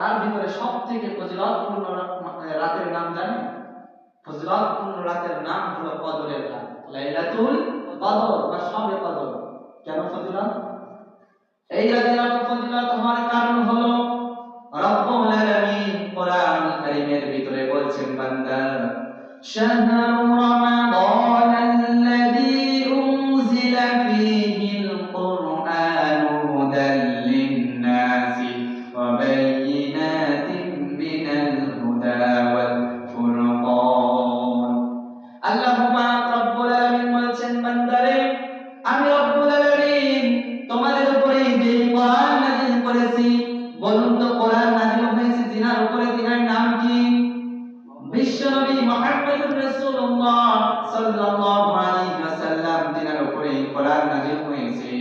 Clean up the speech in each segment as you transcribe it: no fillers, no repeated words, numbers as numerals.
তার ভিতরে সবথেকে ফজিলতপূর্ণ রাতের নাম জানেন? ফজিলতপূর্ণ রাতের নাম হলো কদরের রাত, লাইলাতুল কদর বা শবে কদর। কেন ফজিলত? এই রাতের এত ফজিলত হওয়ার কারণ হলো রব্বুল আলামিন কোরআনুল কারীমের ভিতরে বলছেন, বান্দা শাহরু রমাদানাল্লাযী উনজিলা ফীহিল কুরআনু হুদাল লিন-নাসি ওয়া বায়িনাতিন মিনাল হুদা ওয়াল ফুরকান। আল্লাহ পাক রব্বুল আলামিন বলছেন, বান্দারে আমি রব্বুল আলামিন তোমাদের উপরে যে কোরআন নাযিল করেছি, বলুন তো কোরআন নাযিল হয়েছে যিনার উপরে, তিনার নাম কি? বিশ্বনবী মুহাম্মদুর রাসূলুল্লাহ সাল্লাল্লাহু আলাইহি ওয়াসাল্লাম, তিনার উপরে কোরআন নাযিল হয়েছে।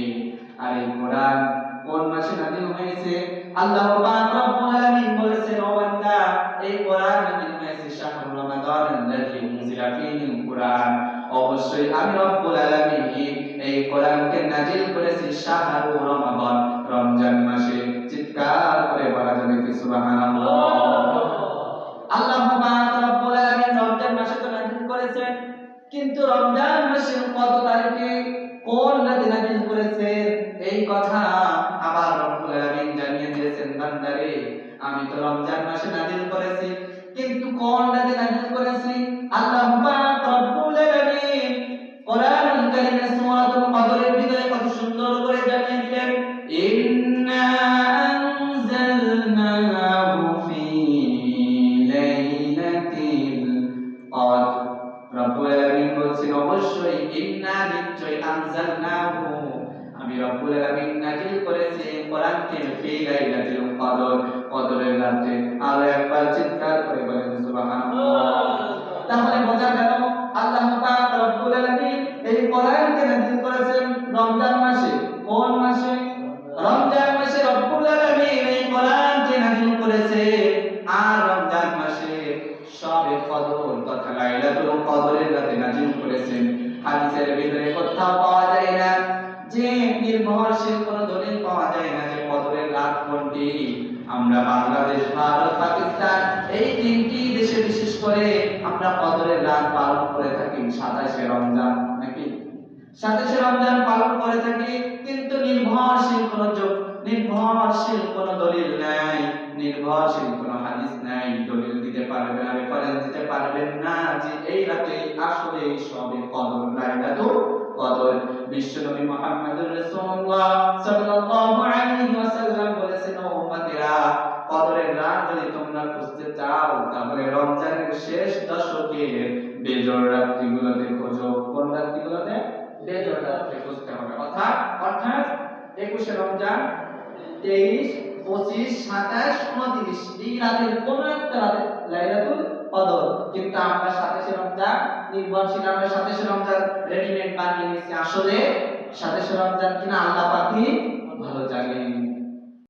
আর এই কোরআন কোন মাসে নাযিল হয়েছে? আল্লাহ পাক রব্বুল আলামিন বলেছেন, ও বান্দা এই কোরআন নাযিল হয়েছে শাহরু রমাদানাল্লাযী উনজিলা ফীহিল কুরআন, অবশ্যই আমি রব্বুল আলামিন এই কোরআনকে নাযিল করেছি শাহরু রমাদান, রমজান মাসে। চিৎকার করে বলা যাবে কি সুবহানাল্লাহ। আল্লাহ পাক রব্বুল আলামিন রমজান মাসে তো নাযিল করেছেন, কিন্তু রমজান মাসের কত তারিখে কোন রাতে নাযিল করেছেন এই কথা আবার রব্বুল আলামিন জানিয়ে দিয়েছেন, বান্দারে আমি তো রমজান মাসে নাযিল করেছি, কিন্তু কোন রাতে নাযিল করেছি আল্লাহ পাক রব্বুল আলামিন কোরআনুল কারীমের সূরাতুল কদরের ভিতরে কত সুন্দর করে জানিয়ে দিলেন, ইন্না আনজালনাহু ফি লাইলাতিল কদর। রব্বুল আলামিন বলছেন, অবশ্যই ইন্না নিশ্চয় আনজালনাহু আমি রব্বুল আলামিন নাযিল করেছি কোরআনকে ফি লাইলাতিল কদর, কদরের রাতে। আর একবার চিৎকার করে বলেন সুবহানাল্লাহ। তাহলে বোঝা গেল আল্লাহ পাক রব্বুল আলামিন এই কোরআনকে নাযিল করেছেন রমজান মাসে। কোন মাসে? রমজান মাসে রব্বুল আলামিন এই কোরআনকে নাযিল করেছে। আর রমজান মাসে শবে কদর তথা লাইলাতুল কদরের রাতে নাযিল করেছেন। হাদিসের ভিতরে কোথাও পাওয়া যায় না, যে নির্ভরশীল কোনো দলিল পাওয়া যায় না যে কদরের রাত কোনটি। আমরা বাংলাদেশ, ভারত, পাকিস্তান এই তিনটি দেশে বিশেষ করে আমরা কদরের রাত পালন করে থাকি 27শে রমজান, নাকি 27শে রমজান পালন করে থাকি, কিন্তু নির্ভরশীল কোনো দলিল নাই, নির্ভরশীল কোনো হাদিস নাই, দলিল দিতে পারবেন না, রেফারেন্স দিতে পারবেন না যে এই রাতে আসলে সবে কদর, লাইলাতুল কদর। বিশ্বনবী মুহাম্মদুর রাসূলুল্লাহ সাল্লাল্লাহু আলাইহি ওয়াসাল্লাম বলেছেন, ও উম্মতেরা কদরের রাত যদি তোমরা খুঁজতে চাও তাহলে রমজানের শেষ দশকের বেজোড় রাতগুলোতে খোঁজো। কোন রাতগুলোতে? বেজোড় রাতে খুঁজতে হবে। অর্থাৎ 21শে রমজান, 23, 25, 27, 29 এই রাতের কোন একটা রাতে লাইলাতুল কদর। কিন্তু আমরা 27শে রমজান নির্ভরশীল, আমরা 27শে রমজান রেডিমেড বানিয়ে নিয়েছি, আসলে 27শে রমজান কিনা আল্লাহ পাকই ভালো জানেন।